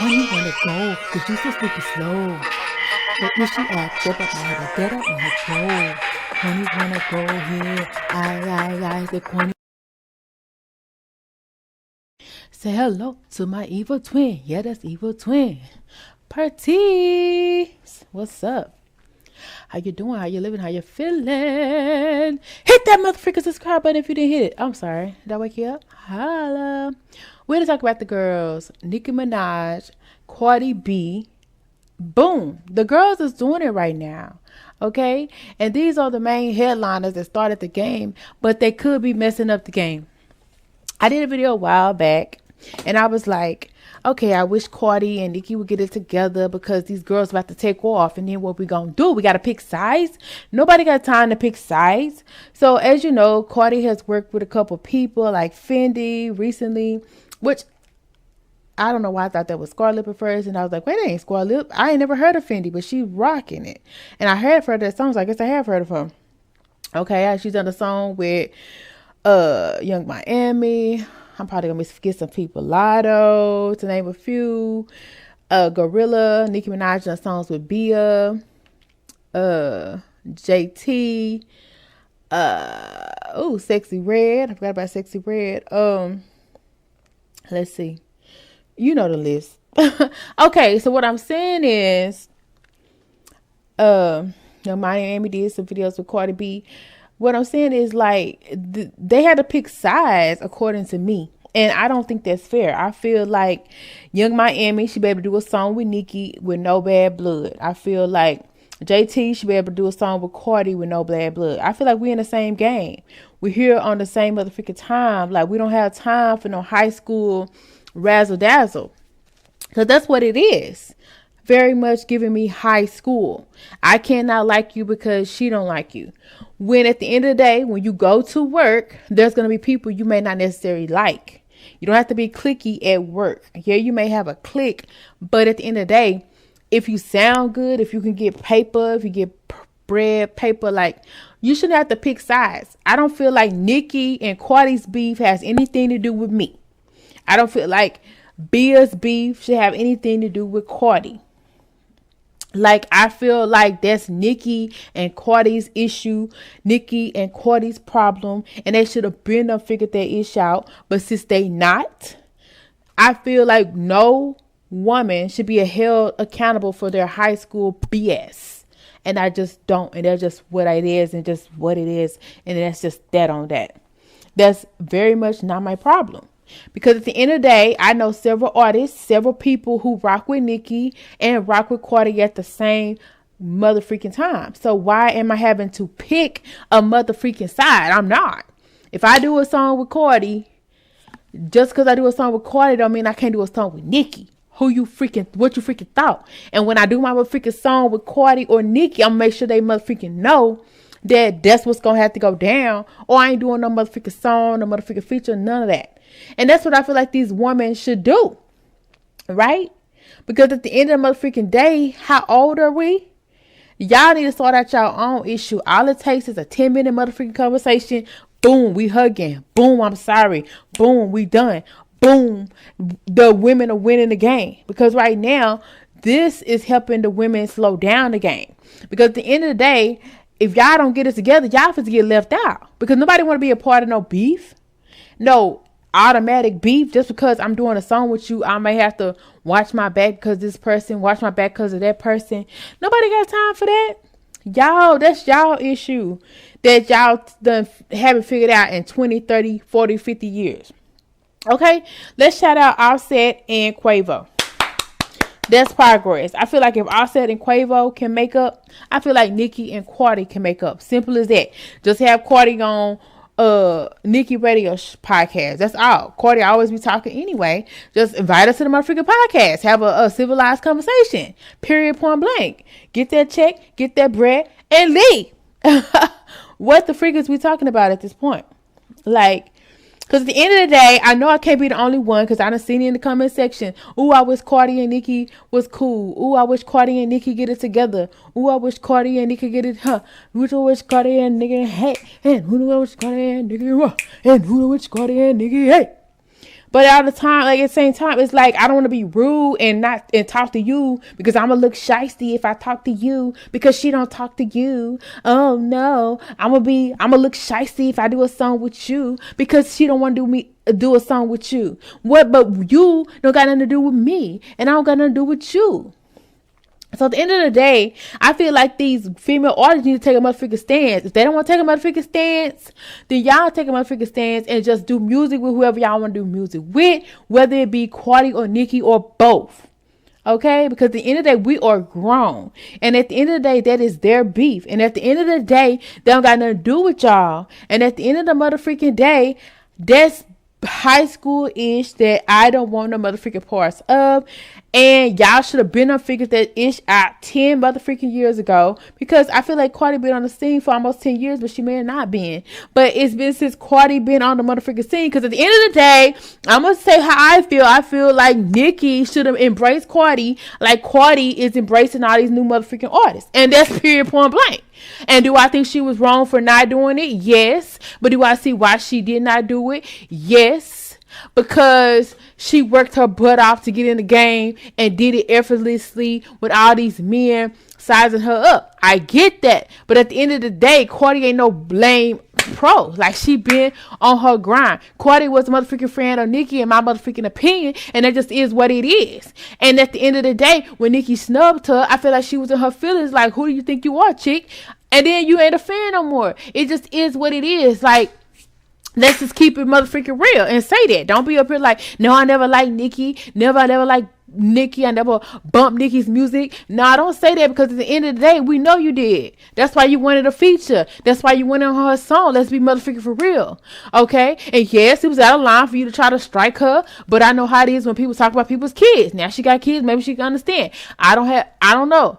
When you wanna go, the juice is looking slow. But when she act up, I might get up my go. When you wanna go here, I, the corny. Say hello to my evil twin. Yeah, that's evil twin. Parties. What's up? How you doing? How you living? How you feeling? Hit that motherfucking subscribe button if you didn't hit it. I'm sorry. Did I wake you up? Holla. We're gonna talk about the girls. Nicki Minaj, Cardi B. Boom. The girls is doing it right now. Okay? And these are the main headliners that started the game, but they could be messing up the game. I did a video a while back, and I was like, okay, I wish Cardi and Nicki would get it together because these girls about to take off. And then what we gonna do? We gotta pick sides. Nobody got time to pick sides. So as you know, Cardi has worked with a couple people like Fendi recently, which I don't know why I thought that was Scarlett at first. And I was like, wait, that ain't Scarlett. I ain't never heard of Fendi, but she's rocking it. And I heard her that song, so I guess I have heard of her. Okay, she's done a song with Young Miami. I'm probably gonna forget some people. Lotto, to name a few. Gorilla, Nicki Minaj done songs with Bia, JT, Sexy Red. I forgot about Sexy Red. Let's see. You know the list. Okay, so what I'm saying is, Young Miami did some videos with Cardi B. What I'm saying is, like, they had to pick sides according to me. And I don't think that's fair. I feel like Young Miami should be able to do a song with Nicki with no bad blood. I feel like JT should be able to do a song with Cardi with no bad blood. I feel like we're in the same game. We're here on the same motherfucking time. Like, we don't have time for no high school razzle dazzle. Because that's what it is. Very much giving me high school. I cannot like you because she don't like you. When at the end of the day, when you go to work, there's going to be people you may not necessarily like. You don't have to be cliquey at work. Yeah, you may have a clique, but at the end of the day, if you sound good, if you can get paper, if you get bread, paper, like, you shouldn't have to pick sides. I don't feel like Nicki and Cardi's beef has anything to do with me. I don't feel like Bia's beef should have anything to do with Cardi. Like, I feel like that's Nicki and Cardi's issue, Nicki and Cardi's problem, and they should have been up figured their issue out. But since they not, I feel like no woman should be held accountable for their high school BS. And I just don't. And that's just what it is and just what it is. And that's just that on that. That's very much not my problem. Because at the end of the day, I know several artists, several people who rock with Nicki and rock with Cardi at the same motherfucking time. So why am I having to pick a motherfucking side? I'm not. If I do a song with Cardi, just because I do a song with Cardi don't mean I can't do a song with Nicki. What you freaking thought? And when I do my motherfucking song with Cardi or Nicki, I'm gonna make sure they motherfucking know that that's what's gonna have to go down. Or I ain't doing no motherfucking song, no motherfucking feature, none of that. And that's what I feel like these women should do. Right? Because at the end of the motherfucking day, how old are we? Y'all need to sort out your own issue. All it takes is a 10-minute motherfucking conversation. Boom, we hugging. Boom, I'm sorry. Boom, we done. Boom, the women are winning the game. Because right now, this is helping the women slow down the game. Because at the end of the day, if y'all don't get it together, y'all have to get left out. Because nobody want to be a part of no beef. No automatic beef. Just because I'm doing a song with you, I may have to watch my back because this person, watch my back because of that person. Nobody got time for that. Y'all, that's y'all issue that y'all done haven't figured out in 20, 30, 40, 50 years. Okay, let's shout out Offset and Quavo. That's progress. I feel like if Offset and Quavo can make up, I feel like Nicki and Cardi can make up. Simple as that. Just have Cardi on Nicki radio podcast. That's all. Cardi always be talking anyway. Just invite us to the motherfucking podcast. Have a civilized conversation. Period. Point blank. Get that check, get that bread, and leave. What the freak is we talking about at this point? Like, because at the end of the day, I know I can't be the only one because I done seen it in the comment section. Ooh, I wish Cardi and Nicki was cool. Ooh, I wish Cardi and Nicki get it together. Ooh, I wish Cardi and Nicki get it, Which I wish Cardi and Nicki, hey. And who do I wish Cardi and Nicki, and who do I wish Cardi and Nicki, hey. But at the time, like at the same time, it's like I don't want to be rude and not and talk to you because I'm gonna look shysty if I talk to you because she don't talk to you. Oh no, I'm gonna look shysty if I do a song with you because she don't want to do a song with you. What? But you don't got nothing to do with me, and I don't got nothing to do with you. So at the end of the day, I feel like these female artists need to take a motherfucking stance. If they don't want to take a motherfucking stance, then y'all take a motherfucking stance and just do music with whoever y'all want to do music with, whether it be Cardi or Nicki or both. Okay? Because at the end of the day, we are grown. And at the end of the day, that is their beef. And at the end of the day, they don't got nothing to do with y'all. And at the end of the motherfucking day, that's high school-ish that I don't want no motherfucking parts of. And y'all should have been on figured that ish out 10 motherfucking years ago, because I feel like Cardi been on the scene for almost 10 years, but she may have not been. But it's been since Cardi been on the motherfucking scene. Because at the end of the day, I'm going to say how I feel. I feel like Nicki should have embraced Cardi like Cardi is embracing all these new motherfucking artists. And that's period, point blank. And do I think she was wrong for not doing it? Yes. But do I see why she did not do it? Yes. Because she worked her butt off to get in the game and did it effortlessly with all these men sizing her up. I get that. But at the end of the day, Cardi ain't no blame pro. Like, she been on her grind. Cardi was a motherfucking friend of Nicki in my motherfucking opinion, and that just is what it is. And at the end of the day, when Nicki snubbed her, I feel like she was in her feelings like, who do you think you are, chick? And then you ain't a fan no more. It just is what it is. Like, let's just keep it motherfucking real and say that. Don't be up here like, no, I never liked Nicki. I never liked Nicki. I never bumped Nicki's music. No, I don't say that, because at the end of the day, we know you did. That's why you wanted a feature. That's why you went on her song. Let's be motherfucking for real. Okay? And yes, it was out of line for you to try to strike her, but I know how it is when people talk about people's kids. Now she got kids. Maybe she can understand. I don't know.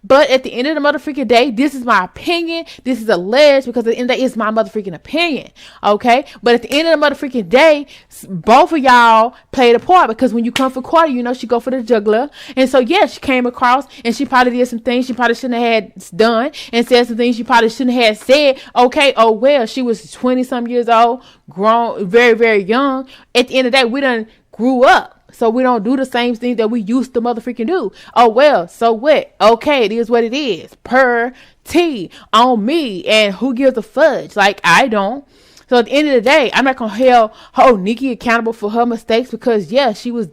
But at the end of the motherfucking day, this is my opinion. This is alleged, because at the end of the day, it's my motherfucking opinion. Okay? But at the end of the motherfucking day, both of y'all played a part, because when you come for Cardi, you know she go for the juggler. And so, yeah, she came across and she probably did some things she probably shouldn't have had done, and said some things she probably shouldn't have said. Okay, oh well, she was 20-some years old, grown, very, very young. At the end of the day, we done grew up. So we don't do the same thing that we used to motherfucking do. Oh, well, so what? Okay, it is what it is. Per T on me. And who gives a fudge? Like, I don't. So at the end of the day, I'm not going to hold Nicki accountable for her mistakes, because, yeah, she was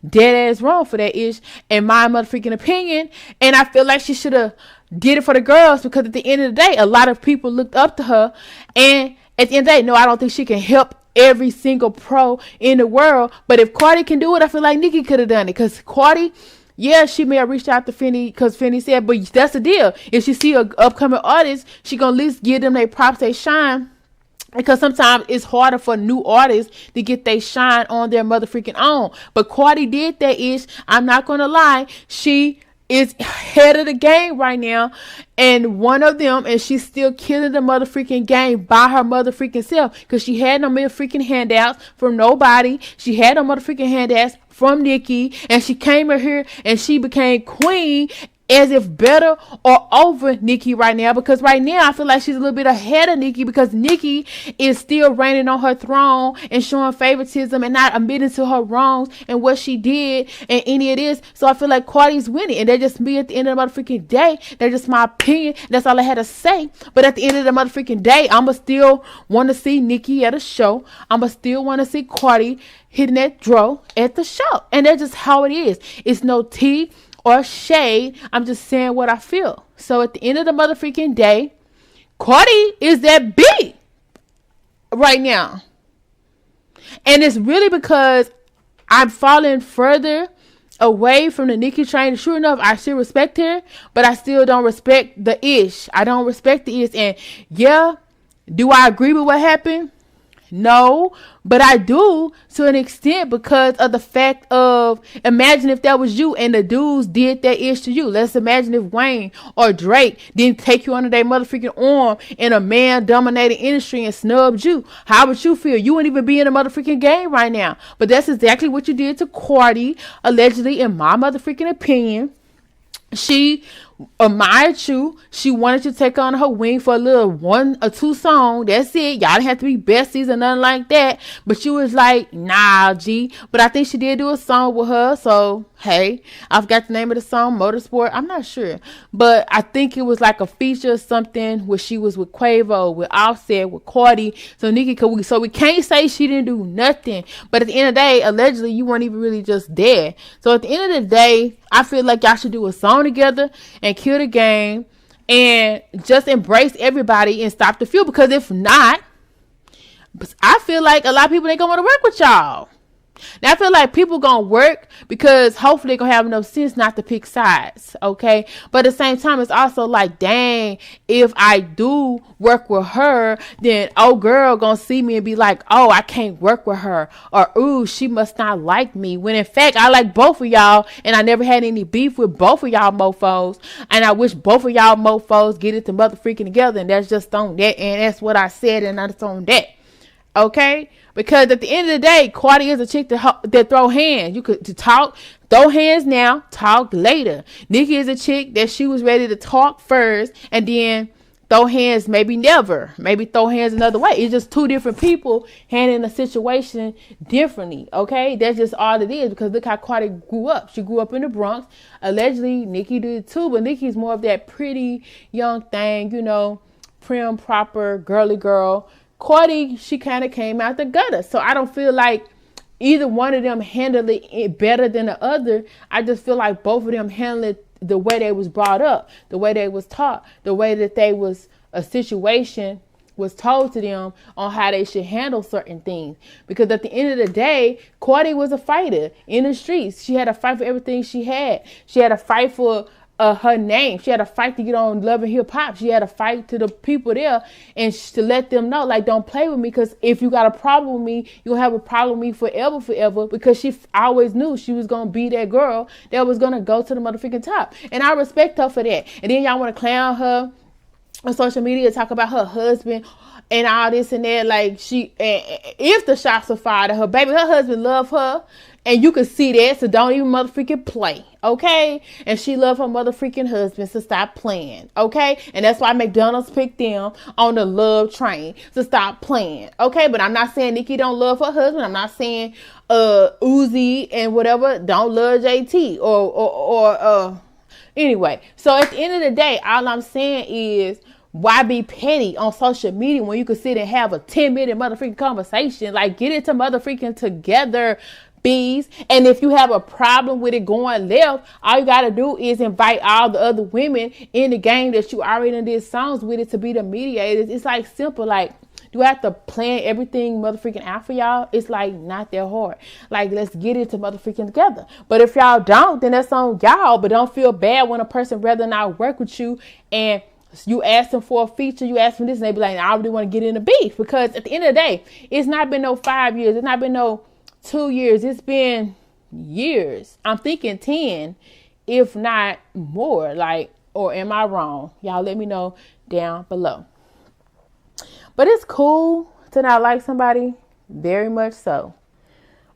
dead ass wrong for that ish, in my motherfucking opinion. And I feel like she should have did it for the girls, because at the end of the day, a lot of people looked up to her. And at the end of the day, no, I don't think she can help every single pro in the world. But if Cardi can do it, I feel like Nicki could have done it. Because Cardi, yeah, she may have reached out to Finny, because Finny said, but that's the deal. If she see an upcoming artist, she gonna at least give them their props, they shine. Because sometimes it's harder for new artists to get they shine on their motherfucking own. But Cardi did that ish. I'm not gonna lie. She is head of the game right now, and one of them, and she's still killing the motherfucking game by her motherfucking self, because she had no motherfucking handouts from nobody. She had no motherfucking handouts from Nicki, and she came in here and she became queen, as if better or over Nicki right now. Because right now I feel like she's a little bit ahead of Nicki, because Nicki is still reigning on her throne and showing favoritism and not admitting to her wrongs and what she did and any of this. So I feel like Cardi's winning, and they're just me at the end of the motherfucking day. They're just my opinion. That's all I had to say. But at the end of the motherfucking day, I'ma still want to see Nicki at a show. I'ma still want to see Cardi hitting that dro at the show. And that's just how it is. It's no tea or shade. I'm just saying what I feel. So at the end of the motherfucking day, Cardi is that big right now. And it's really because I'm falling further away from the Nicki train. Sure enough, I still respect her, but I still don't respect the ish. I don't respect the ish. And yeah, do I agree with what happened? No, but I do to an extent, because of the fact of, imagine if that was you and the dudes did that ish to you. Let's imagine if Wayne or Drake didn't take you under their motherfucking arm in a man-dominated industry and snubbed you. How would you feel? You wouldn't even be in a motherfucking game right now. But that's exactly what you did to Cardi, allegedly, in my motherfucking opinion. She admired you. She wanted you to take on her wing for a little 1 or 2 songs. That's it. Y'all didn't have to be besties or nothing like that. But she was like, nah, G. But I think she did do a song with her. So, hey, I forgot the name of the song, Motorsport. I'm not sure. But I think it was like a feature or something where she was with Quavo, with Offset, with Cardi. So, Nicki, so we can't say she didn't do nothing. But at the end of the day, allegedly, you weren't even really just there. So, at the end of the day, I feel like y'all should do a song together and kill the game and just embrace everybody and stop the feud. Because if not, I feel like a lot of people ain't gonna want to work with y'all. Now I feel like people gonna work because hopefully they're gonna have enough sense not to pick sides, okay? But at the same time, it's also like, dang, if I do work with her, then girl gonna see me and be like, oh, I can't work with her, or ooh, she must not like me. When in fact, I like both of y'all, and I never had any beef with both of y'all mofos, and I wish both of y'all mofos get it to mother freaking together, and that's just on that, and that's what I said, and that's on that. Okay, because at the end of the day, Cardi is a chick that throw hands. You could throw hands now, talk later. Nicki is a chick that she was ready to talk first and then throw hands, maybe never, maybe throw hands another way. It's just 2 different people handling a situation differently. Okay, that's just all it is. Because look how Cardi grew up. She grew up in the Bronx. Allegedly, Nicki did too, but Nicki's more of that pretty young thing, you know, prim, proper, girly girl. Cardi, she kind of came out the gutter. So I don't feel like either one of them handled it better than the other. I just feel like both of them handled it the way they was brought up, the way they was taught, the way that they was a situation was told to them on how they should handle certain things. Because at the end of the day, Cardi was a fighter in the streets. She had to fight for everything she had. She had to fight for her name. She had a fight to get on Love and Hip Hop. She had a fight to the people there and to let them know, like, don't play with me, because if you got a problem with me, you'll have a problem with me forever, because she always knew she was going to be that girl that was going to go to the motherfucking top. And I respect her for that. And then y'all want to clown her on social media, talk about her husband and all this and that. Like, if the shots are fired at her baby, her husband love her. And you can see that, so don't even motherfucking play, okay? And she love her motherfucking husband, so stop playing, okay? And that's why McDonald's picked them on the love train, so stop playing, okay? But I'm not saying Nicki don't love her husband. I'm not saying Uzi and whatever don't love JT or anyway. So at the end of the day, all I'm saying is, why be petty on social media when you can sit and have a 10-minute motherfucking conversation? Like, get it to motherfucking together, bees. And if you have a problem with it going left, all you gotta do is invite all the other women in the game that you already did songs with it to be the mediators. It's like simple. Like, do I have to plan everything motherfucking out for y'all? It's like not that hard. Like, let's get it to motherfucking together. But if y'all don't, then that's on y'all. But don't feel bad when a person rather not work with you and you ask them for a feature, you ask them this, and they be like, I really want to get in the beef. Because at the end of the day, it's not been no 5 years. It's not been no 2 years. It's been years. I'm thinking 10, if not more. Like, or am I wrong? Y'all let me know down below. But it's cool to not like somebody, very much so.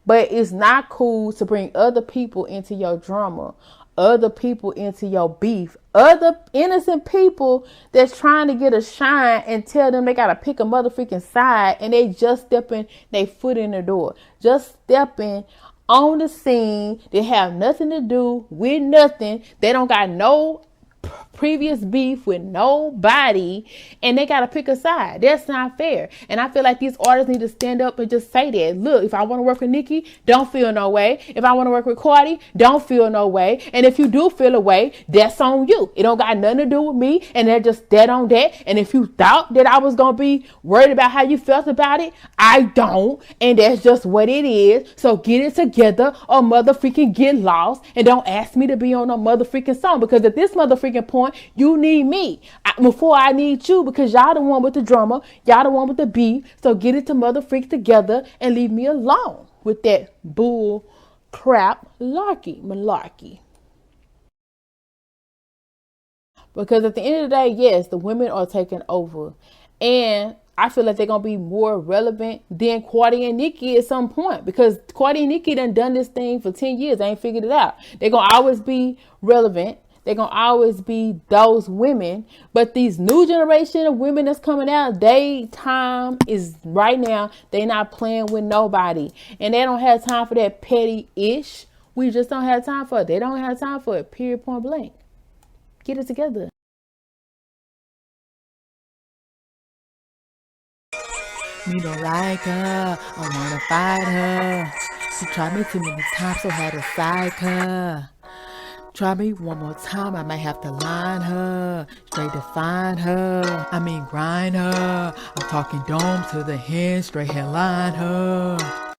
But it's not cool to bring other people into your drama, other people into your beef, other innocent people that's trying to get a shine and tell them they got to pick a motherfucking side, and they just stepping their foot in the door, just stepping on the scene. They have nothing to do with nothing. They don't got no previous beef with nobody, and they gotta pick a side. That's not fair. And I feel like these artists need to stand up and just say that. Look, if I want to work with Nicki, don't feel no way. If I want to work with Cardi, don't feel no way. And if you do feel a way, that's on you. It don't got nothing to do with me, and they're just dead on that. And if you thought that I was gonna be worried about how you felt about it, I don't, and that's just what it is. So get it together or motherfucking get lost, and don't ask me to be on no motherfucking song, because at this motherfucking point, you need me before I need you, because y'all the one with the drama, y'all the one with the beef. So get it to motherfuck together and leave me alone with that bull crap malarkey. Because at the end of the day, yes, the women are taking over, and I feel like they're going to be more relevant than Cardi and Nicki at some point, because Cardi and Nicki done this thing for 10 years. They ain't figured it out. They're going to always be relevant. They're gonna always be those women. But these new generation of women that's coming out, they time is right now. They not playing with nobody. And they don't have time for that petty ish. We just don't have time for it. They don't have time for it. Period, point blank. Get it together. Me don't like her. I wanna fight her. She tried me too many times, so had to psych her. Try me one more time, I might have to line her. Straight define her. I mean grind her. I'm talking dome to the hand, straight headline her.